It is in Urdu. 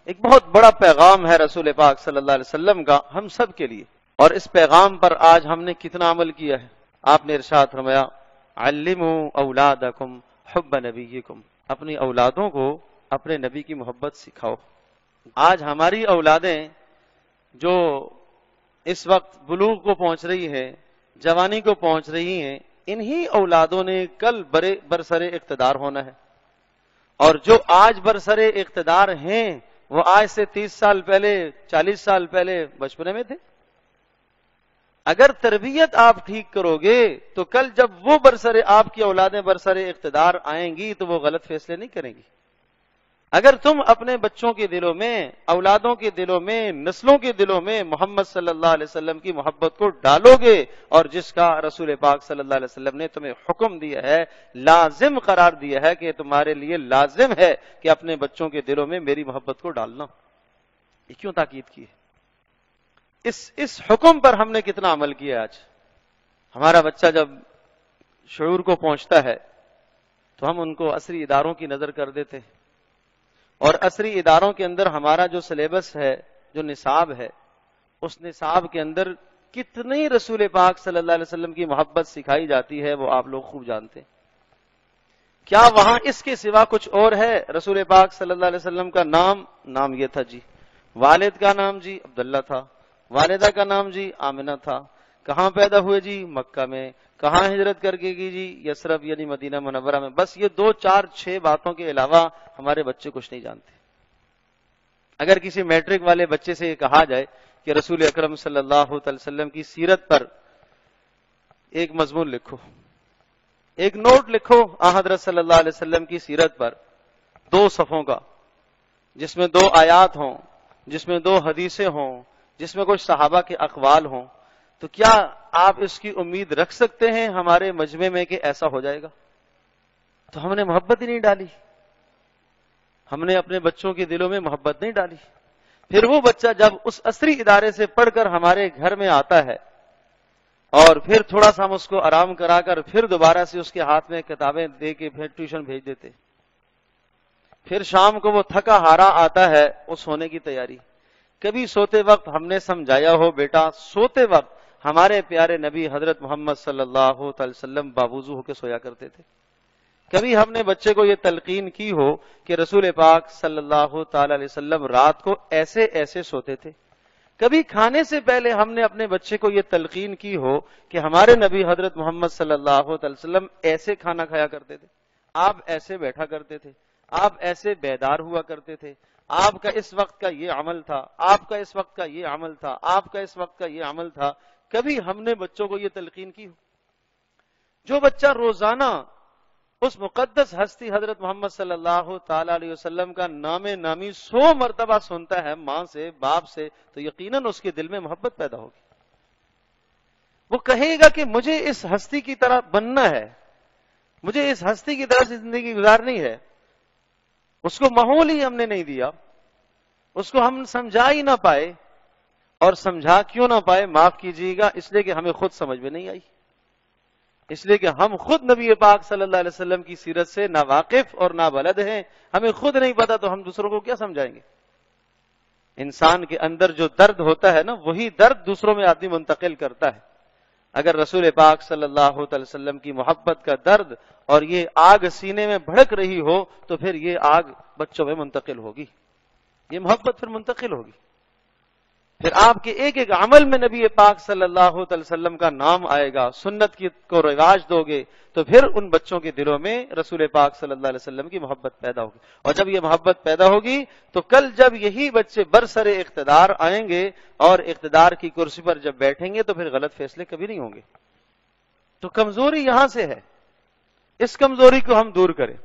ایک بہت بڑا پیغام ہے رسول پاک صلی اللہ علیہ وسلم کا ہم سب کے لیے، اور اس پیغام پر آج ہم نے کتنا عمل کیا ہے؟ آپ نے ارشاد فرمایا علموا اولادکم حب نبیکم، اپنی اولادوں کو اپنے نبی کی محبت سکھاؤ۔ آج ہماری اولادیں جو اس وقت بلوغ کو پہنچ رہی ہیں، جوانی کو پہنچ رہی ہیں، انہی اولادوں نے کل برسر اقتدار ہونا ہے، اور جو آج برسر اقتدار ہیں وہ آج سے 30 سال پہلے 40 سال پہلے بچپنے میں تھے۔ اگر تربیت آپ ٹھیک کرو گے تو کل جب وہ آپ کی اولادیں برسر اقتدار آئیں گی تو وہ غلط فیصلے نہیں کریں گی۔ اگر تم اپنے بچوں کے دلوں میں، اولادوں کے دلوں میں، نسلوں کے دلوں میں محمد صلی اللہ علیہ وسلم کی محبت کو ڈالو گے، اور جس کا رسول پاک صلی اللہ علیہ وسلم نے تمہیں حکم دیا ہے، لازم قرار دیا ہے کہ تمہارے لیے لازم ہے کہ اپنے بچوں کے دلوں میں میری محبت کو ڈالنا، یہ کیوں تاکید کی ہے؟ اس حکم پر ہم نے کتنا عمل کیا آج؟ ہمارا بچہ جب شعور کو پہنچتا ہے تو ہم ان کو عصری اداروں کی نظر کر دیتے ہیں، اور عصری اداروں کے اندر ہمارا جو سلیبس ہے، جو نصاب ہے، اس نصاب کے اندر کتنی رسول پاک صلی اللہ علیہ وسلم کی محبت سکھائی جاتی ہے وہ آپ لوگ خوب جانتے ہیں۔ کیا وہاں اس کے سوا کچھ اور ہے؟ رسول پاک صلی اللہ علیہ وسلم کا نام یہ تھا جی، والد کا نام جی عبداللہ تھا، والدہ کا نام جی آمنہ تھا، کہاں پیدا ہوئے جی مکہ میں، کہاں ہجرت کر کے کی جی یثرب یعنی مدینہ منورہ میں۔ بس یہ 2 4 6 باتوں کے علاوہ ہمارے بچے کچھ نہیں جانتے۔ اگر کسی میٹرک والے بچے سے یہ کہا جائے کہ رسول اکرم صلی اللہ علیہ وسلم کی سیرت پر ایک مضمون لکھو، ایک نوٹ لکھو حضرت صلی اللہ علیہ وسلم کی سیرت پر 2 صفحوں کا، جس میں 2 آیات ہوں، جس میں 2 حدیثیں ہوں، جس میں کچھ صحابہ کے اقوال ہوں، تو کیا آپ اس کی امید رکھ سکتے ہیں ہمارے مجمع میں کہ ایسا ہو جائے گا؟ تو ہم نے محبت ہی نہیں ڈالی، ہم نے اپنے بچوں کے دلوں میں محبت نہیں ڈالی۔ پھر وہ بچہ جب اس عصری ادارے سے پڑھ کر ہمارے گھر میں آتا ہے، اور پھر تھوڑا سا ہم اس کو آرام کرا کر پھر دوبارہ سے اس کے ہاتھ میں کتابیں دے کے پھر ٹیوشن بھیج دیتے، پھر شام کو وہ تھکا ہارا آتا ہے، وہ سونے کی تیاری۔ کبھی سوتے وقت ہم نے سمجھایا ہو بیٹا سوتے وقت ہمارے پیارے نبی حضرت محمد صلی اللہ علیہ وسلم باوضو ہو کے سویا کرتے تھے؟ کبھی ہم نے بچے کو یہ تلقین کی ہو کہ رسول پاک صلی اللہ تعالی علیہ وسلم رات کو ایسے ایسے سوتے تھے؟ کبھی کھانے سے پہلے ہم نے اپنے بچے کو یہ تلقین کی ہو کہ ہمارے نبی حضرت محمد صلی اللہ علیہ وسلم ایسے کھانا کھایا کرتے تھے، آپ ایسے بیٹھا کرتے تھے، آپ ایسے بیدار ہوا کرتے تھے، آپ کا اس وقت کا یہ عمل تھا، آپ کا اس وقت کا یہ عمل تھا، آپ کا اس وقت کا یہ عمل تھا؟ کبھی ہم نے بچوں کو یہ تلقین کی ہو؟ جو بچہ روزانہ اس مقدس ہستی حضرت محمد صلی اللہ تعالی علیہ وسلم کا نام نامی 100 مرتبہ سنتا ہے ماں سے، باپ سے، تو یقیناً اس کے دل میں محبت پیدا ہوگی۔ وہ کہے گا کہ مجھے اس ہستی کی طرح بننا ہے، مجھے اس ہستی کی طرح زندگی گزارنی ہے۔ اس کو ماحول ہی ہم نے نہیں دیا، اس کو ہم سمجھا ہی نہ پائے، اور سمجھا کیوں نہ پائے معاف کیجیے گا، اس لیے کہ ہمیں خود سمجھ میں نہیں آئی، اس لیے کہ ہم خود نبی پاک صلی اللہ علیہ وسلم کی سیرت سے نہ واقف اور نہ بلد ہیں، ہمیں خود نہیں پتا تو ہم دوسروں کو کیا سمجھائیں گے؟ انسان کے اندر جو درد ہوتا ہے نا، وہی درد دوسروں میں آدمی منتقل کرتا ہے۔ اگر رسول پاک صلی اللہ علیہ وسلم کی محبت کا درد اور یہ آگ سینے میں بھڑک رہی ہو تو پھر یہ آگ بچوں میں منتقل ہوگی، یہ محبت پھر منتقل ہوگی۔ پھر آپ کے ایک ایک عمل میں نبی پاک صلی اللہ علیہ وسلم کا نام آئے گا، سنت کی کو رواج دو گے تو پھر ان بچوں کے دلوں میں رسول پاک صلی اللہ علیہ وسلم کی محبت پیدا ہوگی، اور جب یہ محبت پیدا ہوگی تو کل جب یہی بچے برسر اقتدار آئیں گے اور اقتدار کی کرسی پر جب بیٹھیں گے تو پھر غلط فیصلے کبھی نہیں ہوں گے۔ تو کمزوری یہاں سے ہے، اس کمزوری کو ہم دور کریں۔